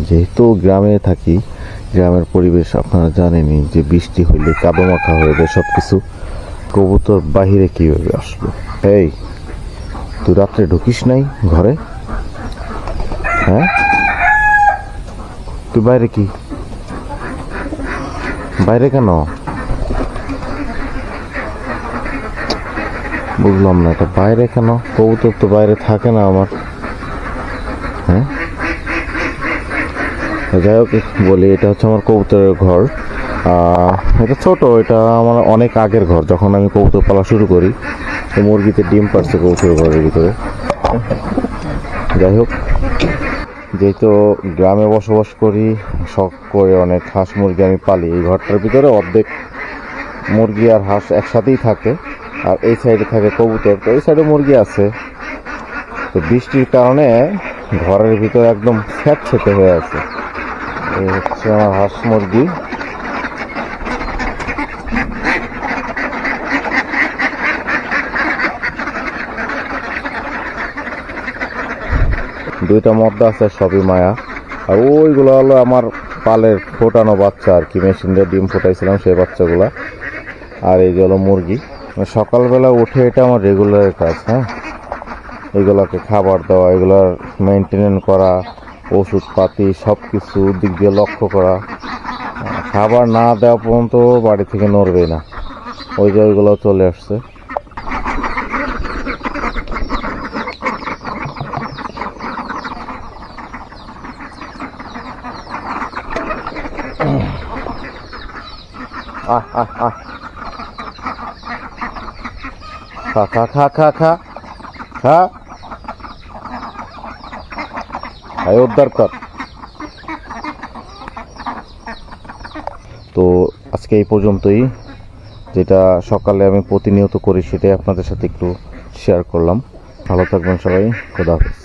যেহেতু গ্রামে থাকি, গ্রামের পরিবেশ আপনারা জানেনই যে বৃষ্টি হইলে কাদো মাখা হয়ে যায় সব কিছু। কবুতর বাহিরে কীভাবে আসলো? এই, তুই রাত্রে ঢুকিস নাই ঘরে? হ্যাঁ, তুই বাইরে কি? বাইরে কেন? বুঝলাম না, এটা বাইরে কেন? কবুতর তো বাইরে থাকে না আমার। হ্যাঁ, যাই হোক বলি, এটা হচ্ছে আমার কবুতরের ঘর। এটা ছোট, এটা আমার অনেক আগের ঘর। যখন আমি কবুতর পালা শুরু করি, তো মুরগিতে ডিম পাড়ছে কবুতরের ঘরের ভিতরে। যাই হোক, যেহেতু গ্রামে বসবাস করি, শখ করে অনেক হাঁস মুরগি আমি পালি। এই ঘরটার ভিতরে অর্ধেক মুরগি আর হাঁস একসাথেই থাকে, আর এই সাইডে থাকে কবুতর। তো এই সাইডে মুরগি আছে। তো বৃষ্টির কারণে ঘরের ভিতরে একদম স্যাঁতসেঁতে হয়ে আছে। এই হচ্ছে আমার হাঁস মুরগি। দুইটা মদ্দা আছে, সবই মায়া। আর ওইগুলো হলো আমার পালের ফোটানো বাচ্চা আর কি, মেশিন দিয়ে ডিম ফোটাইছিলাম সেই বাচ্চাগুলা। আর এই যে হলো মুরগি। সকালবেলা উঠে এটা আমার রেগুলার কাজ। হ্যাঁ, এগুলাকে খাবার দেওয়া, এগুলার মেনটেনেন্স করা, ওষুধপাতি সব কিছু দিক দিয়ে লক্ষ্য করা। খাবার না দেওয়া পর্যন্ত বাড়ি থেকে নড়বেই না। ওই যে ওইগুলো চলে আসছে। খা খা খা খা খা খা, উদ্ধার কর। তো আজকে এই পর্যন্তই। যেটা সকালে আমি প্রতিনিয়ত করি সেটাই আপনাদের সাথে একটু শেয়ার করলাম। ভালো থাকবেন সবাই, খোদা হাফেজ।